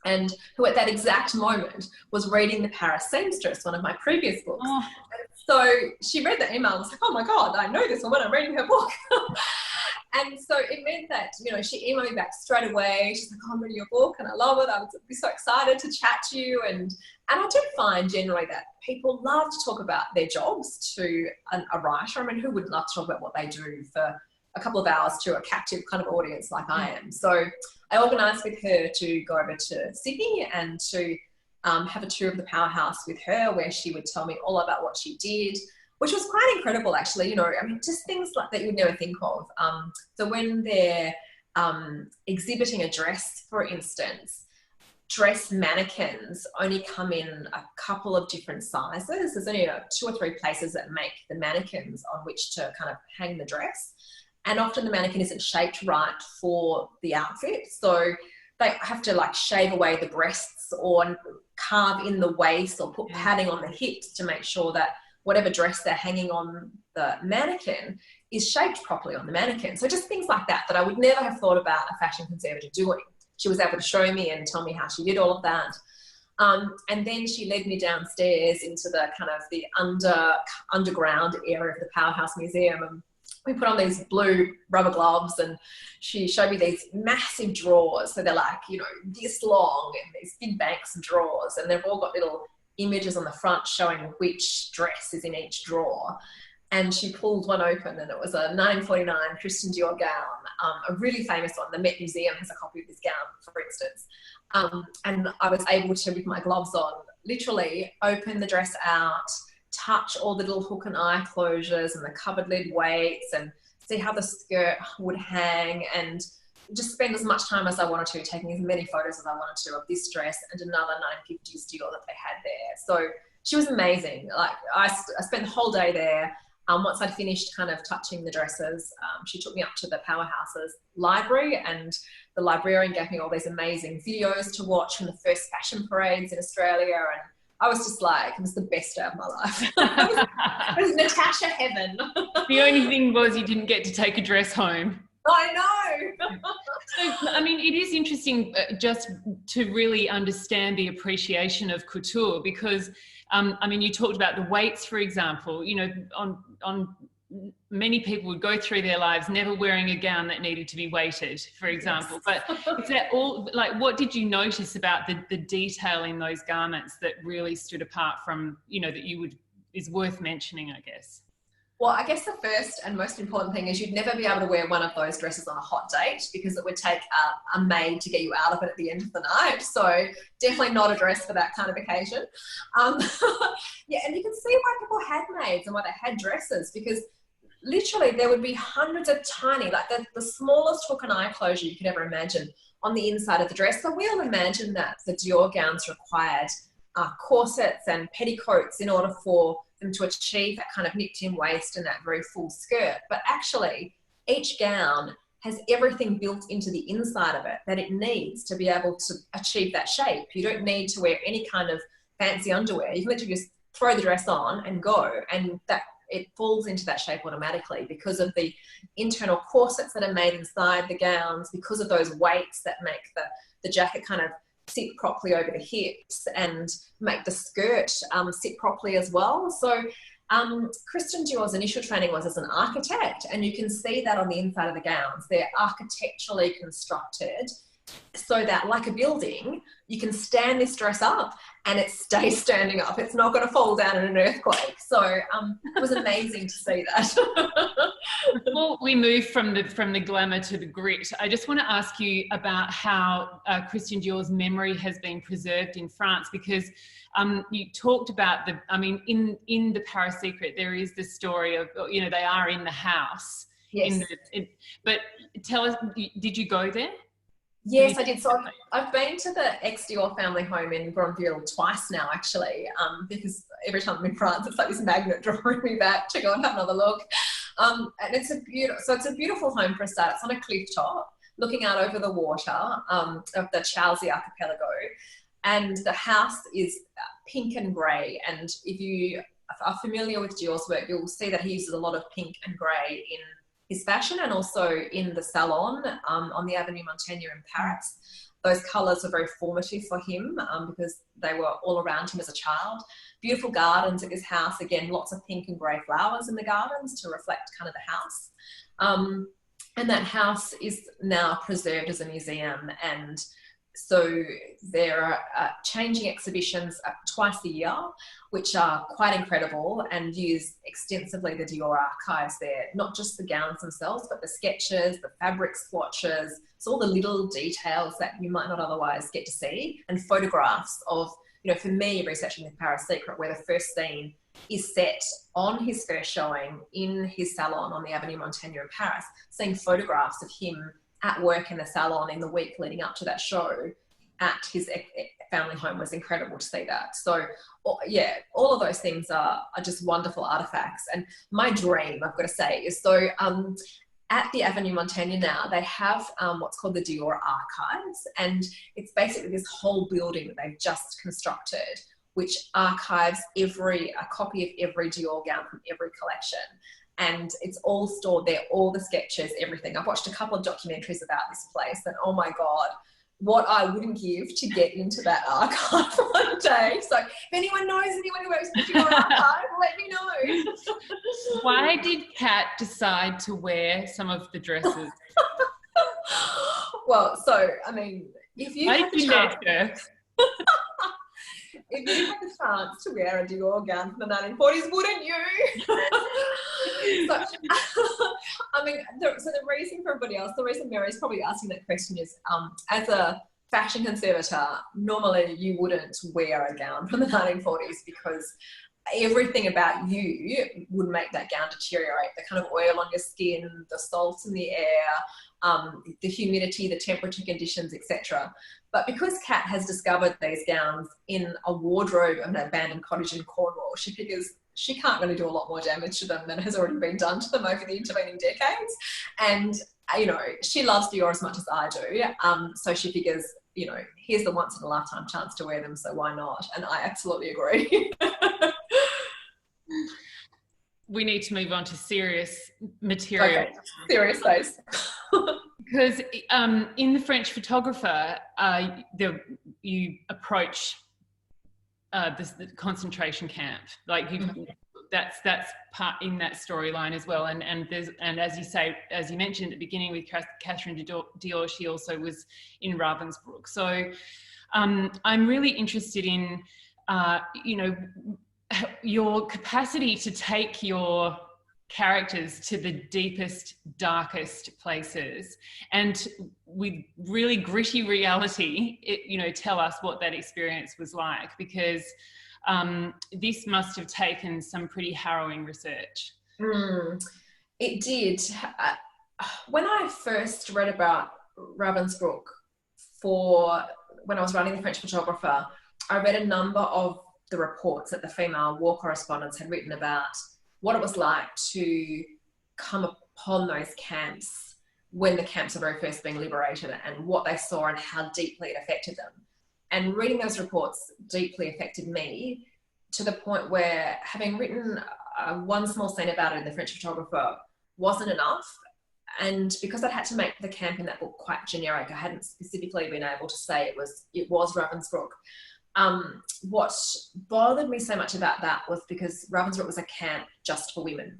and who at that exact moment was reading The Paris Seamstress, one of my previous books. Oh. So she read the email and was like, oh my God, I know this woman, I'm reading her book. And so it meant that, you know, she emailed me back straight away. She's like, oh, I'm reading your book and I love it. I would be so excited to chat to you. And I did find generally that people love to talk about their jobs to a writer. I mean, who wouldn't love to talk about what they do for a couple of hours to a captive kind of audience like I am? So I organised with her to go over to Sydney and to have a tour of the Powerhouse with her, where she would tell me all about what she did, which was quite incredible, actually. You know, I mean, just things like that you'd never think of. So when they're exhibiting a dress, for instance, dress mannequins only come in a couple of different sizes. There's only 2 or 3 places that make the mannequins on which to kind of hang the dress. And often the mannequin isn't shaped right for the outfit. So they have to like shave away the breasts or carve in the waist or put padding on the hips to make sure that whatever dress they're hanging on the mannequin is shaped properly on the mannequin. So just things like that I would never have thought about a fashion conservator doing. She was able to show me and tell me how she did all of that. And then she led me downstairs into the kind of the underground area of the Powerhouse Museum. And we put on these blue rubber gloves and she showed me these massive drawers. So they're like, you know, this long, and these big banks of drawers, and they've all got little images on the front showing which dress is in each drawer. And she pulled one open and it was a 1949 Christian Dior gown, a really famous one. The Met Museum has a copy of this gown, for instance. And I was able to, with my gloves on, literally open the dress out, touch all the little hook and eye closures and the cupboard lid weights, and see how the skirt would hang, and just spend as much time as I wanted to, taking as many photos as I wanted to of this dress and another 1950s Dior that they had there. So she was amazing. Like I spent the whole day there. Once I'd finished kind of touching the dresses, she took me up to the Powerhouse's library, and the librarian gave me all these amazing videos to watch from the first fashion parades in Australia. And I was just like, it was the best day of my life. It was Natasha heaven. The only thing was you didn't get to take a dress home. I know. So, I mean, it is interesting just to really understand the appreciation of couture, because, I mean, you talked about the weights, for example. You know, on many people would go through their lives never wearing a gown that needed to be weighted, for example. Yes. But is that all, like, what did you notice about the detail in those garments that really stood apart from, you know, that is worth mentioning, I guess? Well, I guess the first and most important thing is you'd never be able to wear one of those dresses on a hot date because it would take a maid to get you out of it at the end of the night. So definitely not a dress for that kind of occasion. Yeah, and you can see why people had maids and why they had dresses, because literally there would be hundreds of tiny, like the smallest hook and eye closure you could ever imagine on the inside of the dress. So we all imagine that the Dior gowns required corsets and petticoats in order for them to achieve that kind of nipped in waist and that very full skirt. But actually, each gown has everything built into the inside of it that it needs to be able to achieve that shape. You don't need to wear any kind of fancy underwear. You can literally just throw the dress on and go, and that it falls into that shape automatically because of the internal corsets that are made inside the gowns, because of those weights that make the jacket kind of sit properly over the hips and make the skirt sit properly as well. So Christian Dior's initial training was as an architect, and you can see that on the inside of the gowns. They're architecturally constructed so that, like a building, you can stand this dress up and it stays standing up. It's not going to fall down in an earthquake. So it was amazing to see that. Before we move from the glamour to the grit, I just want to ask you about how Christian Dior's memory has been preserved in France, because you talked about in the Paris Secret, there is the story of, they are in the house. Yes. But tell us, did you go there? Yes, I did. So I've been to the ex-Dior family home in Grandville twice now, actually, because every time I'm in France, it's like this magnet drawing me back to go and have another look. And it's a beautiful home for a start. It's on a cliff top, looking out over the water of the Chelsea archipelago, and the house is pink and grey. And if you are familiar with Dior's work, you'll see that he uses a lot of pink and grey in his fashion, and also in the salon on the Avenue Montaigne in Paris. Those colours are very formative for him because they were all around him as a child. Beautiful gardens at his house, again, lots of pink and grey flowers in the gardens to reflect kind of the house. And that house is now preserved as a museum, and so there are changing exhibitions twice a year, which are quite incredible and use extensively the Dior archives there, not just the gowns themselves, but the sketches, the fabric swatches, so all the little details that you might not otherwise get to see, and photographs of, for me, researching the Paris Secret, where the first scene is set on his first showing in his salon on the Avenue Montaigne in Paris, seeing photographs of him at work in the salon in the week leading up to that show at his family home was incredible to see that. So yeah, all of those things are just wonderful artifacts. And my dream, I've got to say, is at the Avenue Montaigne now, they have what's called the Dior Archives, and it's basically this whole building that they've just constructed, which archives a copy of every Dior gown from every collection. And it's all stored there, all the sketches, everything. I've watched a couple of documentaries about this place, and oh my God, what I wouldn't give to get into that archive one day. So if anyone knows anyone who works with your archive, let me know. Why did Kat decide to wear some of the dresses? Well, so, if you had the chance, if you had the chance to wear a Dior gown from the 1940s, wouldn't you? So the reason for everybody else, the reason Meri's probably asking that question is, as a fashion conservator, normally you wouldn't wear a gown from the 1940s because everything about you would make that gown deteriorate. The kind of oil on your skin, the salt in the air, the humidity, the temperature conditions, etc. But because Kat has discovered these gowns in a wardrobe of an abandoned cottage in Cornwall, she figures she can't really do a lot more damage to them than has already been done to them over the intervening decades. And, she loves Dior as much as I do. So she figures, here's the once in a lifetime chance to wear them, so why not? And I absolutely agree. We need to move on to serious material. Okay, serious face. Because in The French Photographer, you approach the concentration camp. Like that's part in that storyline as well. And as you say, as you mentioned at the beginning with Catherine Dior, she also was in Ravensbrück. So I'm really interested in your capacity to take your characters to the deepest, darkest places, and with really gritty reality, tell us what that experience was like, because this must have taken some pretty harrowing research. It did. When I first read about Ravensbrück when I was writing The French Photographer, I read a number of the reports that the female war correspondents had written about what it was like to come upon those camps when the camps were very first being liberated, and what they saw and how deeply it affected them. And reading those reports deeply affected me, to the point where, having written one small scene about it in The French Photographer wasn't enough. And because I had to make the camp in that book quite generic, I hadn't specifically been able to say it was Ravensbrück. What bothered me so much about that was because Ravensbrück was a camp just for women.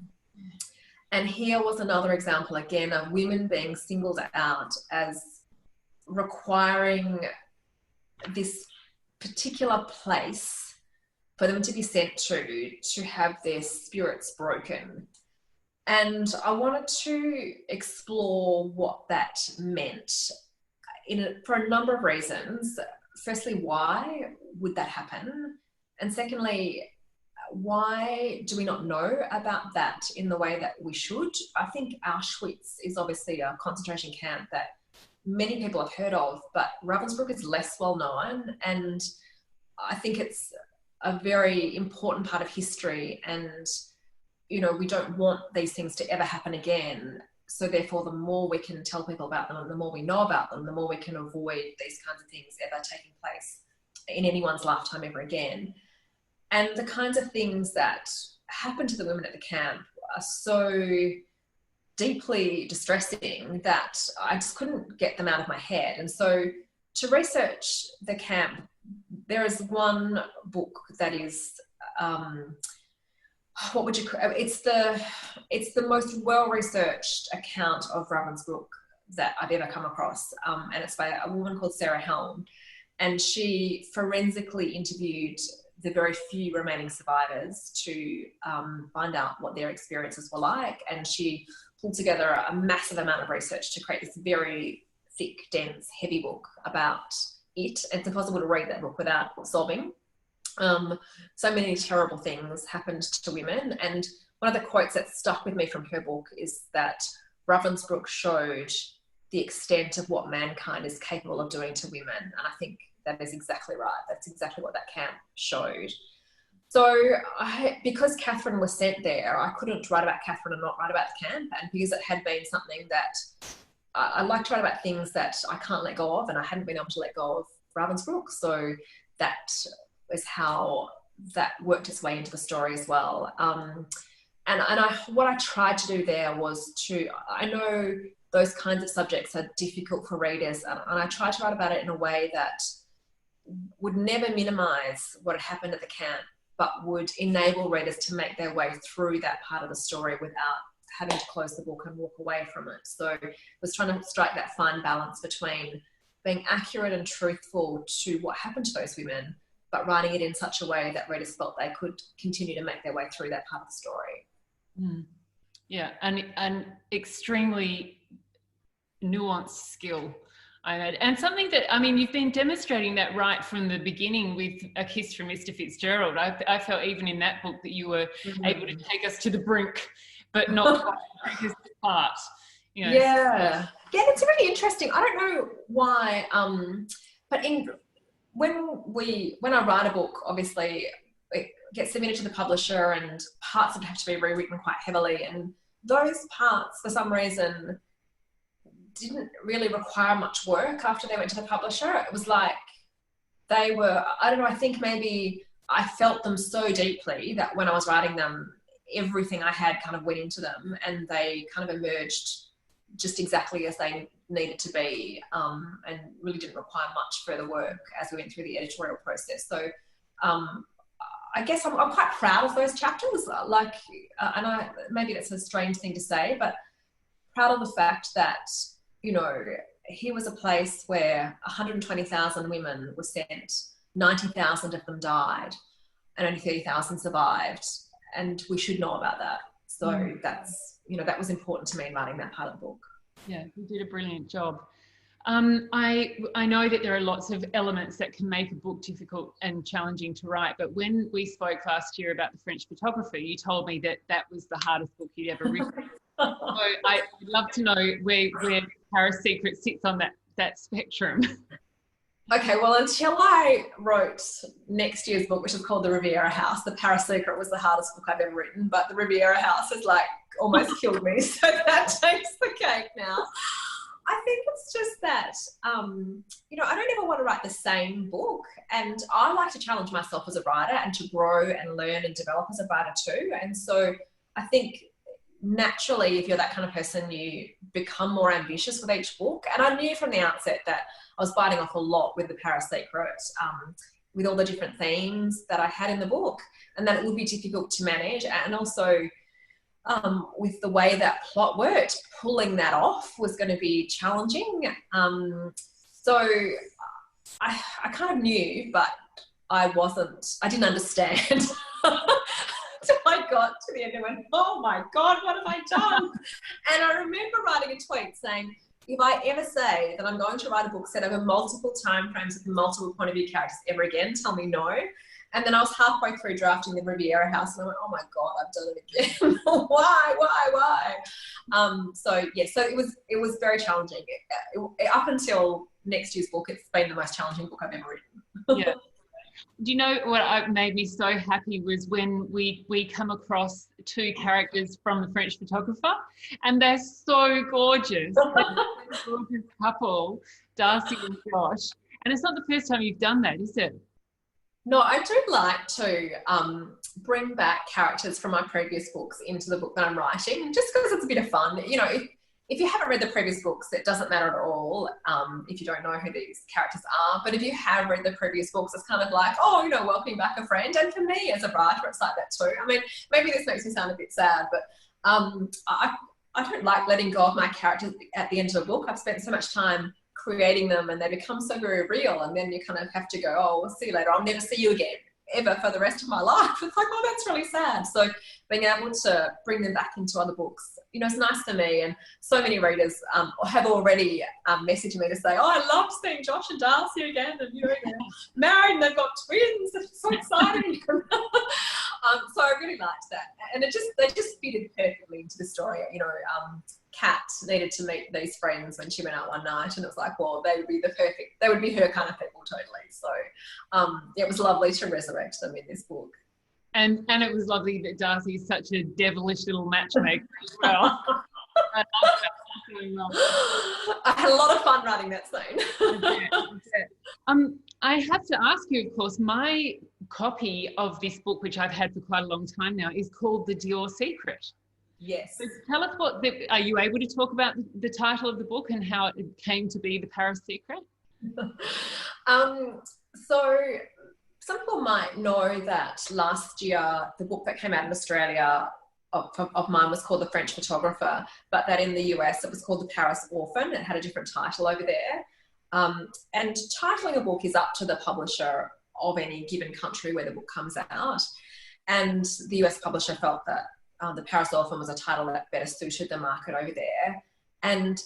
And here was another example, again, of women being singled out as requiring this particular place for them to be sent to have their spirits broken. And I wanted to explore what that meant for a number of reasons. Firstly, why would that happen? And secondly, why do we not know about that in the way that we should? I think Auschwitz is obviously a concentration camp that many people have heard of, but Ravensbrück is less well known, and I think it's a very important part of history, and we don't want these things to ever happen again. So therefore, the more we can tell people about them and the more we know about them, the more we can avoid these kinds of things ever taking place in anyone's lifetime ever again. And the kinds of things that happened to the women at the camp are so deeply distressing that I just couldn't get them out of my head. And so to research the camp, there is one book that is, it's the most well-researched account of Ravensbrück that I've ever come across. And it's by a woman called Sarah Helm. And she forensically interviewed the very few remaining survivors to find out what their experiences were like. And she pulled together a massive amount of research to create this very thick, dense, heavy book about it. It's impossible to read that book without sobbing. So many terrible things happened to women. And one of the quotes that stuck with me from her book is that Ravensbrück showed the extent of what mankind is capable of doing to women. And I think that is exactly right. That's exactly what that camp showed. So because Catherine was sent there, I couldn't write about Catherine and not write about the camp. And because it had been something that I like to write about, things that I can't let go of, and I hadn't been able to let go of Ravensbrück. So that is how that worked its way into the story as well. What I tried to do there was I know those kinds of subjects are difficult for readers, and I tried to write about it in a way that would never minimize what had happened at the camp, but would enable readers to make their way through that part of the story without having to close the book and walk away from it. So I was trying to strike that fine balance between being accurate and truthful to what happened to those women, but writing it in such a way that readers felt they could continue to make their way through that part of the story. Mm. Yeah, and extremely nuanced skill. And something that, you've been demonstrating that right from the beginning with A Kiss from Mr. Fitzgerald. I felt even in that book that you were able to take us to the brink, but not quite take us apart. Yeah, it's really interesting. I don't know why, but when I write a book, obviously it gets submitted to the publisher and parts of it have to be rewritten quite heavily, and those parts for some reason didn't really require much work after they went to the publisher. It was like they were, I don't know, I think maybe I felt them so deeply that when I was writing them, everything I had kind of went into them, and they kind of emerged just exactly as they needed to be, and really didn't require much further work as we went through the editorial process. So I guess I'm quite proud of those chapters, maybe that's a strange thing to say, but proud of the fact that, here was a place where 120,000 women were sent, 90,000 of them died, and only 30,000 survived. And we should know about that. So that's, you know, that was important to me in writing that part of the book. Yeah, you did a brilliant job. I know that there are lots of elements that can make a book difficult and challenging to write, but when we spoke last year about The French Photographer, you told me that that was the hardest book you'd ever written. So I'd love to know where Paris Secret sits on that spectrum. Okay, well, until I wrote next year's book, which is called The Riviera House, The Paris Secret was the hardest book I've ever written, but The Riviera House has like almost killed me, so that takes the cake now. I think it's just that, you know, I don't ever want to write the same book, and I like to challenge myself as a writer and to grow and learn and develop as a writer too. And so I think naturally, if you're that kind of person, you become more ambitious with each book. And I knew from the outset that I was biting off a lot with The Paris Secret, with all the different themes that I had in the book, and that it would be difficult to manage. And also with the way that plot worked, pulling that off was going to be challenging. So I kind of knew, but I didn't understand. So I got to the end and went, oh my God, what have I done? And I remember writing a tweet saying, if I ever say that I'm going to write a book set over multiple time frames with multiple point of view characters ever again, tell me no. And then I was halfway through drafting The Riviera House and I went, oh my God, I've done it again. Why? So yeah, so it was very challenging. Up until next year's book, it's been the most challenging book I've ever written. Yeah. Do you know what made me so happy was when we come across two characters from The French Photographer, and they're so gorgeous. They're a gorgeous couple, Darcy and Josh. And it's not the first time you've done that, is it? No, I do like to bring back characters from my previous books into the book that I'm writing, just because it's a bit of fun. You know, if you haven't read the previous books, it doesn't matter at all if you don't know who these characters are. But if you have read the previous books, it's kind of like, oh, you know, welcoming back a friend. And for me as a writer, it's like that too. I mean, maybe this makes me sound a bit sad, but I don't like letting go of my characters at the end of a book. I've spent so much time creating them and they become so very real, and then you kind of have to go, oh, we'll see you later. I'll never see you again, ever, for the rest of my life. It's like, oh, that's really sad. So being able to bring them back into other books, you know, it's nice for me. And so many readers have already messaged me to say, oh, I love seeing Josh and Darcy again, and you know, they're married and they've got twins. It's so exciting. So I really liked that, and they just fitted perfectly into the story. You know, Kat needed to meet these friends when she went out one night, and it was like, well, they would be her kind of people totally. So it was lovely to resurrect them in this book. And it was lovely that Darcy is such a devilish little matchmaker as well. I love that. I had a lot of fun writing that scene. I have to ask you, of course, my copy of this book, which I've had for quite a long time now, is called The Dior Secret. Yes. So tell us are you able to talk about the title of the book and how it came to be The Paris Secret? So some people might know that last year, the book that came out in Australia of mine was called The French Photographer, but that in the US, it was called The Paris Orphan. It had a different title over there. And titling a book is up to the publisher of any given country where the book comes out. And the US publisher felt that The Paris Orphan was a title that better suited the market over there. And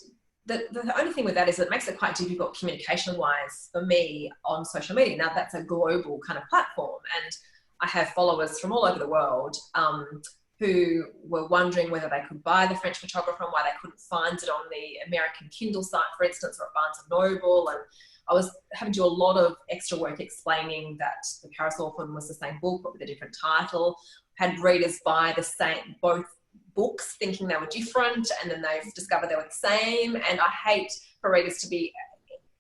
the only thing with that is it makes it quite difficult communication-wise for me on social media. Now, that's a global kind of platform, and I have followers from all over the world who were wondering whether they could buy The French Photographer and why they couldn't find it on the American Kindle site, for instance, or at Barnes & Noble. And I was having to do a lot of extra work explaining that The Paris Orphan was the same book but with a different title. Had readers buy both books thinking they were different, and then they've discovered they were the same. And I hate for readers to be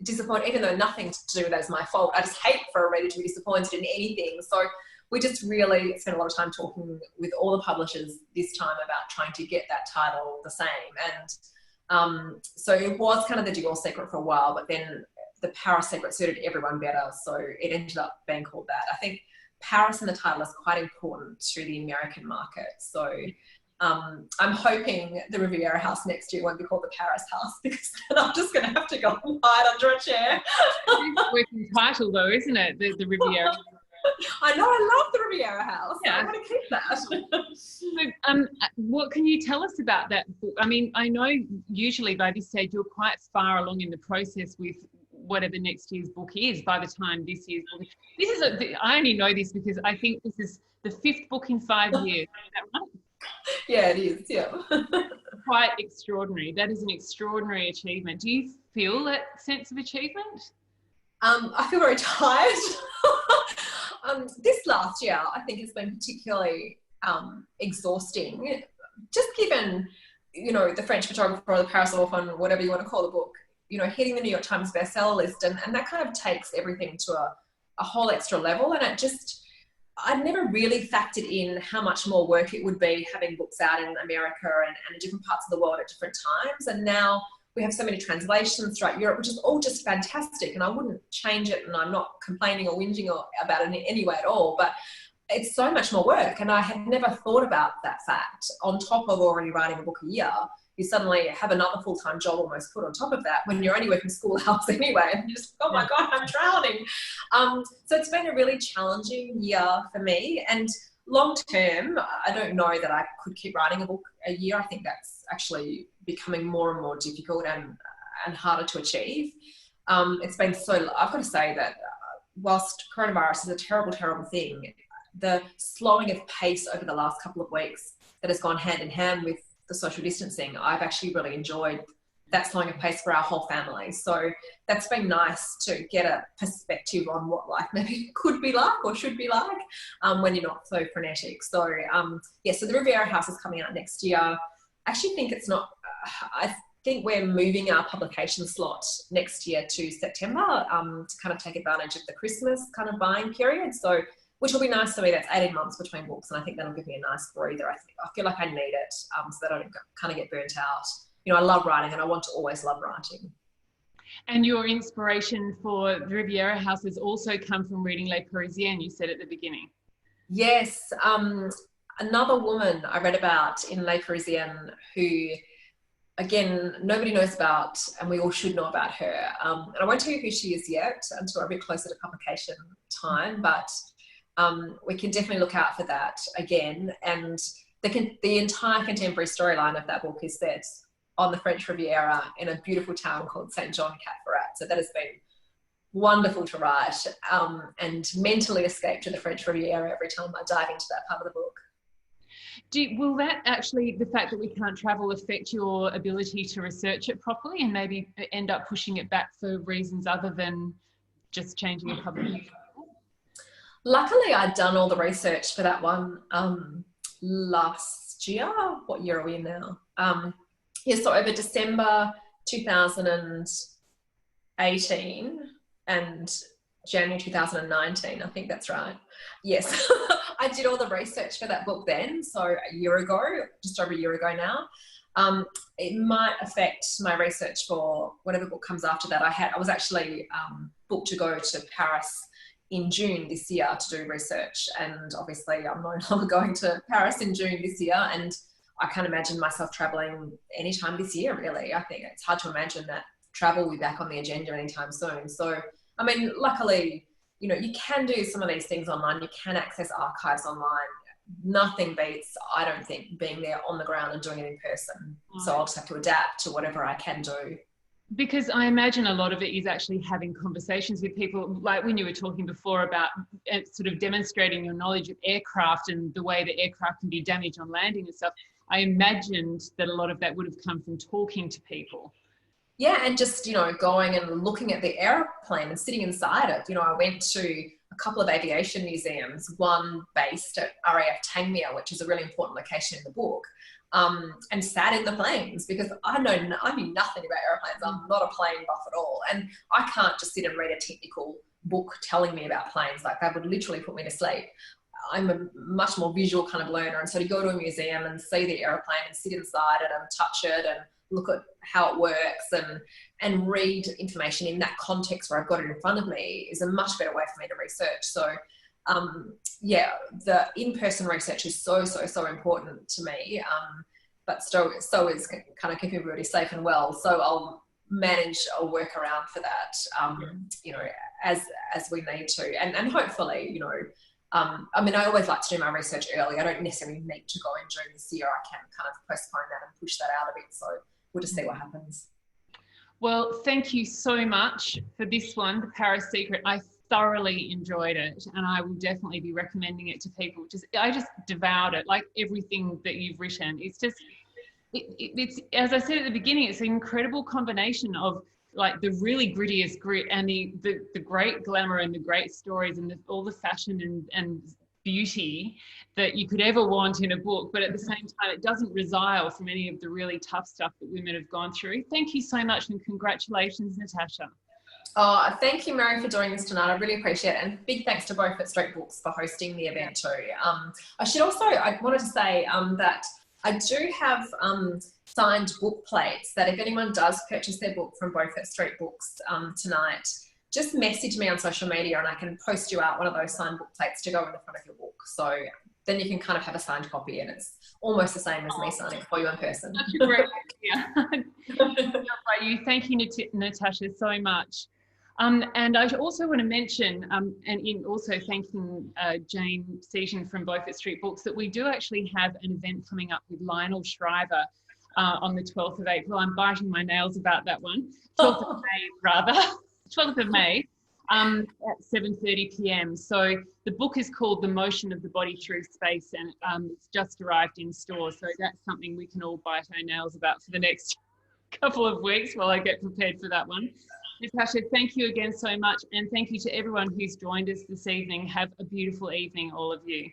disappointed, even though nothing to do with that is my fault. I just hate for a reader to be disappointed in anything. So we just really spent a lot of time talking with all the publishers this time about trying to get that title the same. And so it was kind of the Dior Secret for a while, but then the Paris Secret suited everyone better, so it ended up being called that. I think Paris in the title is quite important to the American market. So I'm hoping the Riviera House next year won't be called the Paris House, because then I'm just going to have to go and hide under a chair. It's a working title though, isn't it? The Riviera. I know, I love the Riviera House. Yeah. I want to keep that. So what can you tell us about that book? I mean, I know usually by this stage you're quite far along in the process with whatever next year's book is by the time this year's book. I only know this because I think this is the 5th book in 5 years. Is that right? Yeah, it is. Yeah. Quite extraordinary. That is an extraordinary achievement. Do you feel that sense of achievement? I feel very tired. This last year, I think, has been particularly exhausting, just given, the French photographer or the Paris Orphan, whatever you want to call the book, hitting the New York Times bestseller list, and that kind of takes everything to a whole extra level. And I'd never really factored in how much more work it would be having books out in America and in different parts of the world at different times. And now we have so many translations throughout Europe, which is all just fantastic. And I wouldn't change it, and I'm not complaining or whinging about it in any way at all. But it's so much more work, and I had never thought about that fact. On top of already writing a book a year, you suddenly have another full-time job almost put on top of that when you're only working school hours anyway, and you're just, oh my God, I'm drowning. So it's been a really challenging year for me, and long term, I don't know that I could keep writing a book a year. I think that's actually becoming more and more difficult and harder to achieve. It's been I've got to say that whilst coronavirus is a terrible, terrible thing, the slowing of pace over the last couple of weeks that has gone hand in hand with the social distancing, I've actually really enjoyed that slowing of pace for our whole family. So that's been nice to get a perspective on what life maybe could be like or should be like when you're not so frenetic. So so the Riviera House is coming out next year. I actually think it's not, I think we're moving our publication slot next year to September to kind of take advantage of the Christmas kind of buying period. So, which will be nice for me. That's 18 months between books, and I think that'll give me a nice breather. I feel like I need it so that I don't kind of get burnt out. I love writing, and I want to always love writing. And your inspiration for the Riviera House has also come from reading Les Parisiennes, you said at the beginning. Yes. Another woman I read about in Les Parisiennes who, again, nobody knows about, and we all should know about her. And I won't tell you who she is yet until a bit closer to publication time, but we can definitely look out for that again. And the entire contemporary storyline of that book is set on the French Riviera in a beautiful town called St. John Cap Ferrat. So that has been wonderful to write and mentally escape to the French Riviera every time I dive into that part of the book. Will that actually, the fact that we can't travel, affect your ability to research it properly and maybe end up pushing it back for reasons other than just changing a publication? Luckily, I'd done all the research for that one last year. What year are we in now? So over December 2018 and January 2019, I think that's right. Yes, I did all the research for that book then, so a year ago, just over a year ago now. It might affect my research for whatever book comes after that. I was actually booked to go to Paris in June this year to do research, and obviously I'm no longer going to Paris in June this year, and I can't imagine myself traveling anytime this year, really. I think it's hard to imagine that travel will be back on the agenda anytime soon. So, I mean, luckily, you can do some of these things online. You can access archives online. Nothing beats, I don't think, being there on the ground and doing it in person. So I'll just have to adapt to whatever I can do. Because I imagine a lot of it is actually having conversations with people, like when you were talking before about sort of demonstrating your knowledge of aircraft and the way the aircraft can be damaged on landing and stuff. I imagined that a lot of that would have come from talking to people. Yeah, and just, going and looking at the airplane and sitting inside it. I went to a couple of aviation museums, one based at RAF Tangmere, which is a really important location in the book, and sat in the planes because I knew nothing about airplanes. I'm not a plane buff at all. And I can't just sit and read a technical book telling me about planes. Like, that would literally put me to sleep. I'm a much more visual kind of learner. And so to go to a museum and see the airplane and sit inside it and touch it and look at how it works and read information in that context where I've got it in front of me is a much better way for me to research. So, the in-person research is so important to me. But so is kind of keeping everybody safe and well. So I'll manage a workaround for that, as we need to. And hopefully, I mean, I always like to do my research early. I don't necessarily need to go in during this year. I can kind of postpone that and push that out a bit. So we'll just see what happens. Well, thank you so much for this one, The Paris Secret. I thoroughly enjoyed it, and I will definitely be recommending it to people. I just devoured it, like everything that you've written. It's just, it's, as I said at the beginning, it's an incredible combination of like the really grittiest grit and the great glamour and the great stories and all the fashion and beauty that you could ever want in a book, but at the same time it doesn't resile from any of the really tough stuff that women have gone through. Thank you so much, and congratulations, Natasha. Oh, thank you, Meri, for joining us tonight. I really appreciate it. And big thanks to Beaufort Street Books for hosting the event too. I wanted to say that I do have signed book plates that if anyone does purchase their book from Beaufort Street Books tonight, just message me on social media and I can post you out one of those signed book plates to go in the front of your book. So then you can kind of have a signed copy, and it's almost the same as me signing it for you in person. Such a great idea. Thank you, Natasha, so much. And I also want to mention, and in also thanking Jane Seaton from Beaufort Street Books, that we do actually have an event coming up with Lionel Shriver on the 12th of April. I'm biting my nails about that one. 12th of May, rather. 12th of May at 7:30 p.m. So the book is called The Motion of the Body Through Space, and it's just arrived in stores. So that's something we can all bite our nails about for the next couple of weeks while I get prepared for that one. Natasha, thank you again so much, and thank you to everyone who's joined us this evening. Have a beautiful evening, all of you.